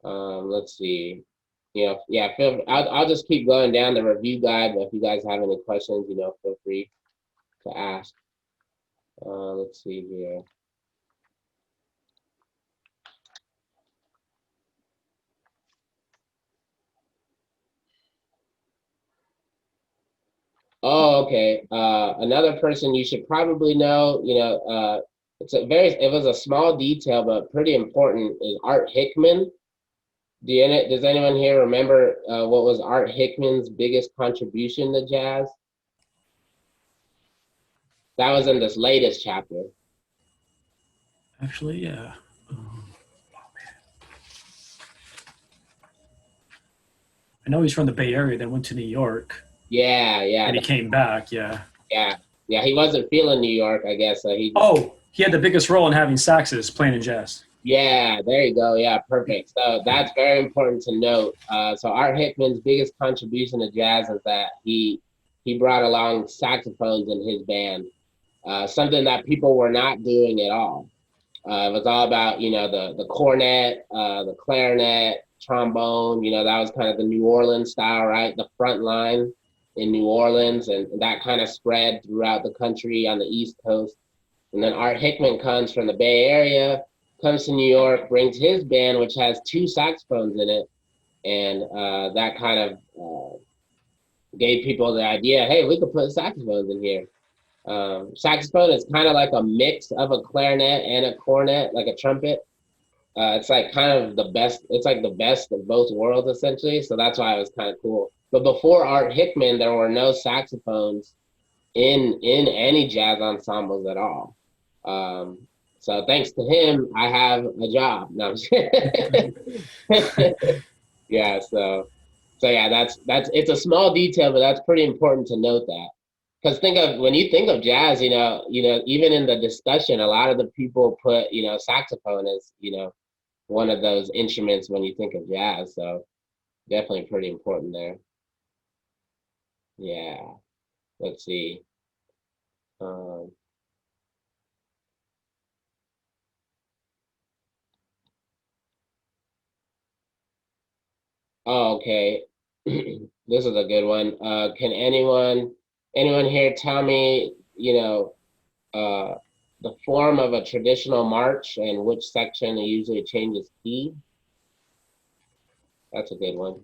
Let's see. Yeah, I'll just keep going down the review guide, but if you guys have any questions, feel free to ask. Let's see here. Oh, okay. Another person you should probably know, it was a small detail, but pretty important, is Art Hickman. Does anyone here remember what was Art Hickman's biggest contribution to jazz? That was in this latest chapter. Actually, yeah. I know he's from the Bay Area, then went to New York, Yeah, yeah, and he came back. Yeah. yeah, yeah. He wasn't feeling New York, I guess. So he just, Oh, he had the biggest role in having saxes playing in jazz. yeah, there you go. Yeah, perfect. So that's very important to note. So Art Hickman's biggest contribution to jazz is that he brought along saxophones in his band, something that people were not doing at all. It was all about, the cornet, the clarinet, trombone. That was kind of the New Orleans style, right? The front line in New Orleans, and that kind of spread throughout the country on the East Coast. And then Art Hickman comes from the Bay Area, comes to New York, brings his band, which has two saxophones in it, and that kind of gave people the idea, hey, we could put saxophones in here. Saxophone is kind of like a mix of a clarinet and a cornet, like a trumpet. It's like kind of the best. It's like the best of both worlds, essentially. So that's why it was kind of cool. But before Art Hickman, there were no saxophones in any jazz ensembles at all. Um, so thanks to him, I have a job. No, I'm just kidding. Yeah. So yeah, that's it's a small detail, but that's pretty important to note that. Because when you think of jazz, even in the discussion, a lot of the people put, saxophone as, one of those instruments when you think of jazz. So definitely pretty important there. Yeah. Let's see. Um, oh, okay. This is a good one. Can anyone here tell me, uh, the form of a traditional march and which section it usually changes key? That's a good one.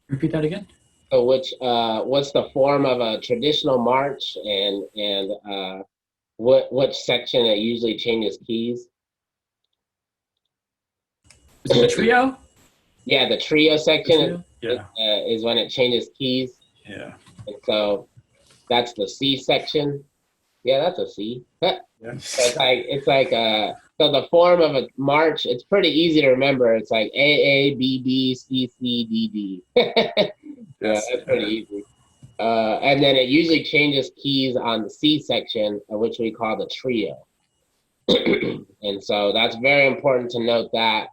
Repeat that again. So what's the form of a traditional march, and what section it usually changes keys? Is it the trio? Yeah, the trio The section trio? Yeah. is when it changes keys, Yeah. and so that's the C section. Yeah, that's a C. Yeah. So it's like so the form of a march, it's pretty easy to remember. It's like A B B C C D D. Yeah, Yes. that's pretty easy. And then it usually changes keys on the C section, which we call the trio. And so that's very important to note that,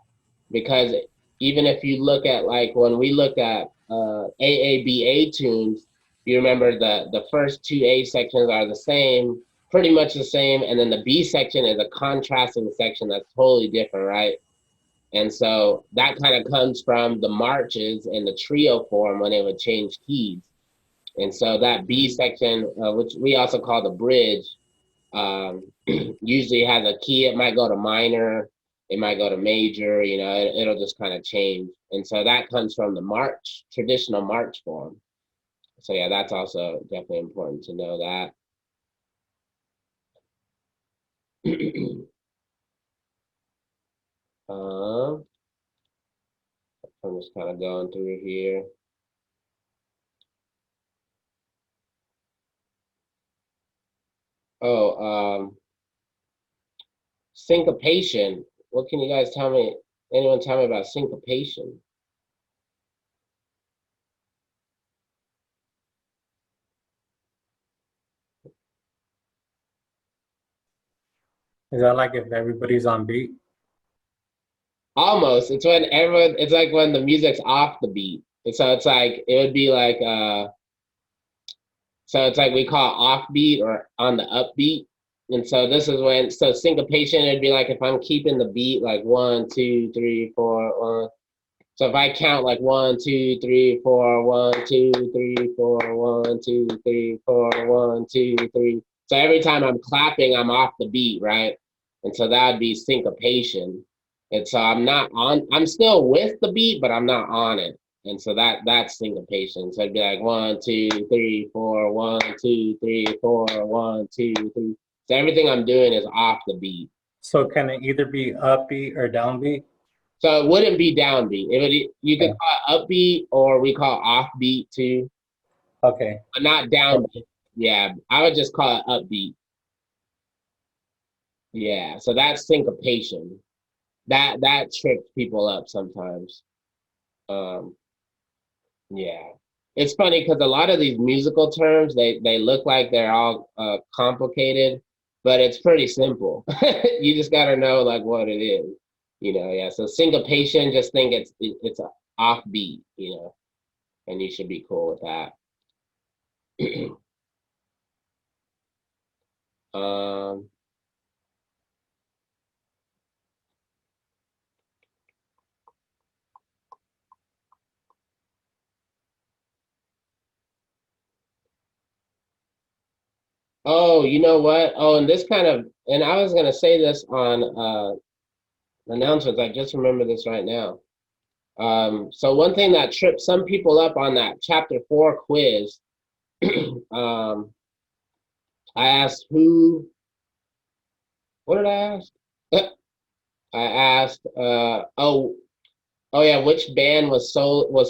because even if you look at, like, when we look at AABA tunes, you remember the first two A sections are the same, pretty much the same, and then the B section is a contrasting section that's totally different, right? And so that kind of comes from the marches in the trio form when it would change keys. And so that B section, which we also call the bridge, usually has a key. It might go to minor, it might go to major, it'll just kind of change. And so that comes from the march, traditional march form. So yeah, that's also definitely important to know that. uh, I'm just kind of going through here. Oh, syncopation. What can you guys tell me? Anyone tell me about syncopation? Is that like if everybody's on beat? Almost. It's when everyone. It's like when the music's off the beat. So it's like it would be like so it's like we call offbeat or on the upbeat. And so this is when so syncopation it'd be like if I'm keeping the beat like 1, 2, 3, 4, 1. So if I count like 1, 2, 3, 4, 1, 2, 3, 4, 1, 2, 3, 4, 1, 2, 3. So every time I'm clapping, I'm off the beat, right? And so that would be syncopation. And so I'm not on, I'm still with the beat, but I'm not on it. And so that's syncopation. So it'd be like 1, 2, 3, 4, 1, 2, 3, 4, 1, 2, 3. So everything I'm doing is off the beat. So can it either be upbeat or downbeat? So it wouldn't be downbeat. It would you could Okay. call it upbeat or we call offbeat too, Okay. but not downbeat. Yeah, I would just call it upbeat. Yeah, so that's syncopation. That trips people up sometimes. Um, yeah, it's funny because a lot of these musical terms they look like they're all complicated, but it's pretty simple. You just got to know like what it is. Yeah. So syncopation, just think it's a offbeat. And you should be cool with that. Um, oh, you know what? Oh, and this kind of, and I was gonna say this on announcements. I just remember this right now. So one thing that tripped some people up on that chapter 4 quiz, um, I asked what did I ask? I asked, oh yeah, which band was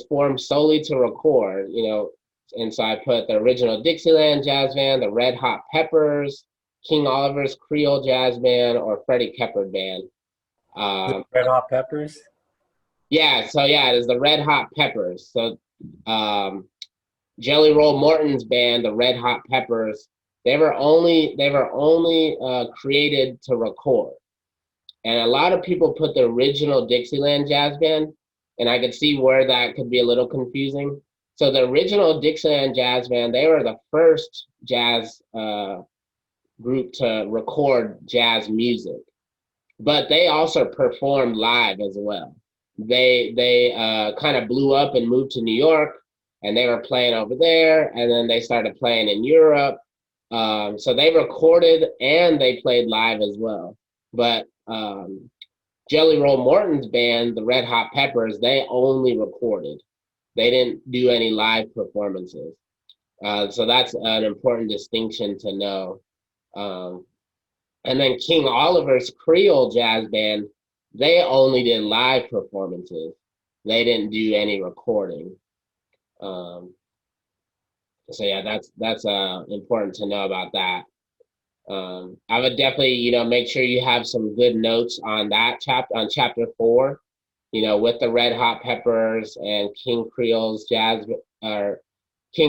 formed solely to record, and so I put the original Dixieland Jazz Band, the Red Hot Peppers, King Oliver's Creole Jazz Band, or Freddie Keppard Band. The Um, Red Hot Peppers? yeah, so yeah, it is the Red Hot Peppers. So um, Jelly Roll Morton's band, the Red Hot Peppers, they were only created to record. And a lot of people put the original Dixieland Jazz Band, and I could see where that could be a little confusing. So the original Dixieland Jazz Band, they were the first jazz group to record jazz music, but they also performed live as well. They kind of blew up and moved to New York, and they were playing over there, and then they started playing in Europe. So they recorded and they played live as well. But Jelly Roll Morton's band, the Red Hot Peppers, they only recorded. They didn't do any live performances. So that's an important distinction to know. Um, and then King Oliver's Creole Jazz Band, they only did live performances. They didn't do any recording. Um, so yeah, that's important to know about that. I would definitely, make sure you have some good notes on that on chapter 4, with the Red Hot Peppers and King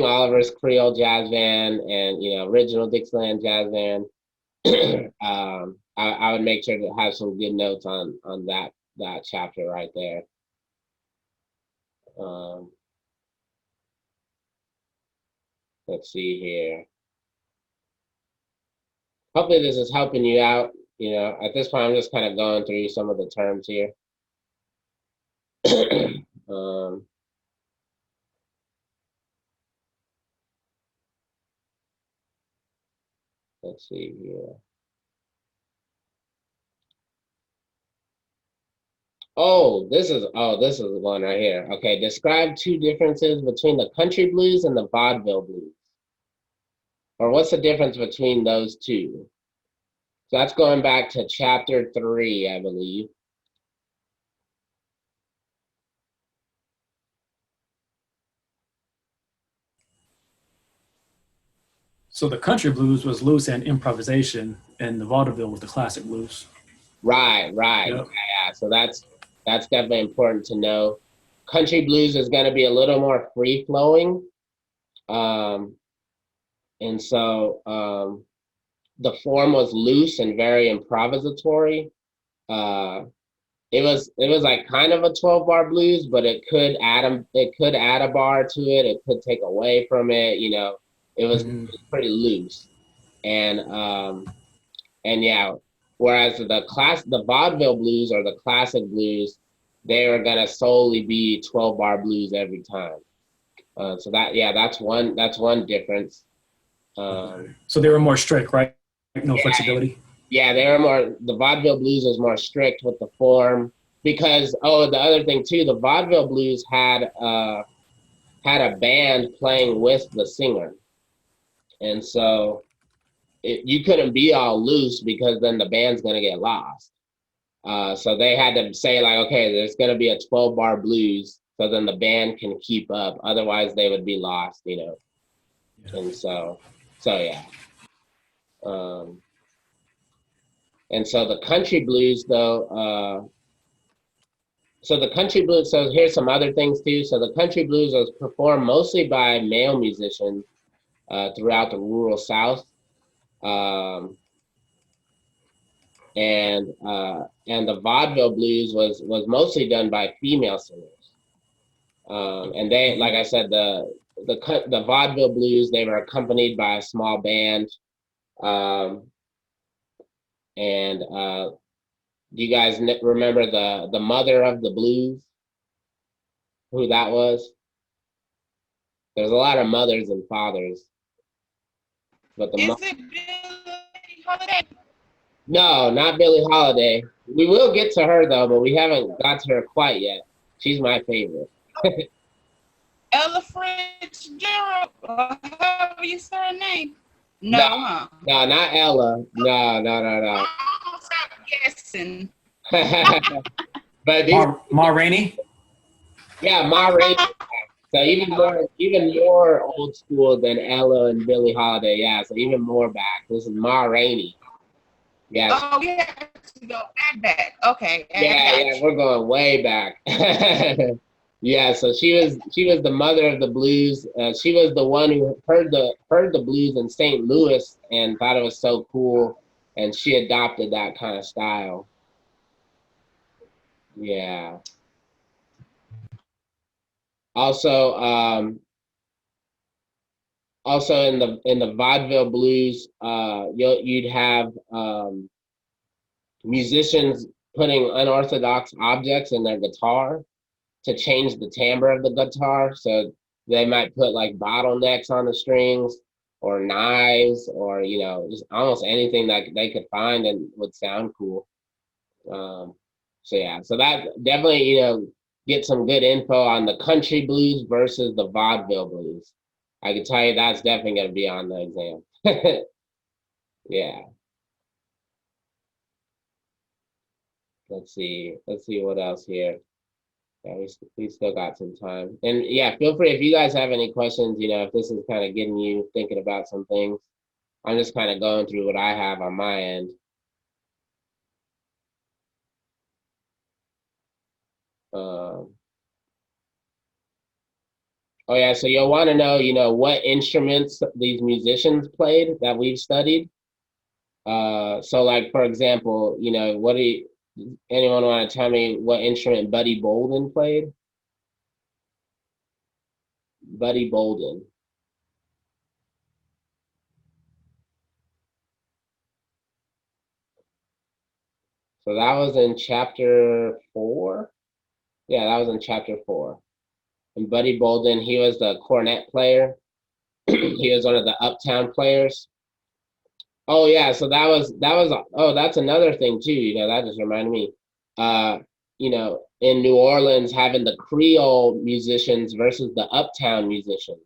Oliver's Creole Jazz Band and original Dixieland Jazz Band. I would make sure to have some good notes on that chapter right there. Um, let's see here. Hopefully this is helping you out. At this point, I'm just kind of going through some of the terms here. um, let's see here. This is one right here. Okay, describe two differences between the country blues and the vaudeville blues. Or what's the difference between those two? So that's going back to chapter 3, I believe. So the country blues was loose and improvisation, and the vaudeville was the classic blues. Right. Yep. Yeah. So that's definitely important to know. Country blues is going to be a little more free flowing. Um, and so the form was loose and very improvisatory. Uh, it was like kind of a 12 bar blues, but it could add a bar to it. It could take away from it. It was Mhm. pretty loose. And yeah, whereas the vaudeville blues or the classic blues, they are gonna solely be 12 bar blues every time. So that's one difference. Um, So they were more strict, right? No yeah, flexibility. yeah, the vaudeville blues was more strict with the form because the other thing too, the vaudeville blues had a band playing with the singer, and so you couldn't be all loose because then the band's gonna get lost. So they had to say like, okay, there's gonna be a 12 bar blues, so then the band can keep up. Otherwise, they would be lost. Yeah. And so yeah. Um, and so the country blues, though. So the country blues. So here's some other things too. So the country blues was performed mostly by male musicians throughout the rural South. Um, and the vaudeville blues was mostly done by female singers. And they, like I said, the vaudeville blues, they were accompanied by a small band. Um, and do you guys remember the mother of the blues? Who that was? There's a lot of mothers and fathers, but Is it Billie Holiday? no, not Billie Holiday. We will get to her though, but we haven't got to her quite yet. She's my favorite. Ella Fitzgerald, or however you say her name? No, No, huh? no, not Ella. No, no, no, no. I almost stopped guessing. But Ma Rainey. yeah, Ma Rainey. So even more old school than Ella and Billie Holiday. Yeah, so even more back. This is Ma Rainey. Yes. Oh, we have to go back. Okay. Yeah, we're going way back. Yeah, so she was the mother of the blues. She was the one who heard the blues in St. Louis and thought it was so cool, and she adopted that kind of style. Yeah. Also, in the vaudeville blues, you'd have musicians putting unorthodox objects in their guitar to change the timbre of the guitar. So they might put like bottlenecks on the strings or knives or just almost anything that they could find and would sound cool. Um, so yeah, so that definitely get some good info on the country blues versus the vaudeville blues. I can tell you that's definitely going to be on the exam. Yeah. Let's see what else here. Yeah, we still got some time. And yeah, feel free if you guys have any questions, if this is kind of getting you thinking about some things. I'm just kind of going through what I have on my end. Um, oh yeah, so you'll want to know, what instruments these musicians played that we've studied. So like for example, anyone want to tell me what instrument Buddy Bolden played? Buddy Bolden. So that was in chapter 4. Yeah, that was in chapter 4. And Buddy Bolden, he was the cornet player. He was one of the Uptown players. Oh yeah, so that's another thing too, that just reminded me. Uh, in New Orleans having the Creole musicians versus the Uptown musicians.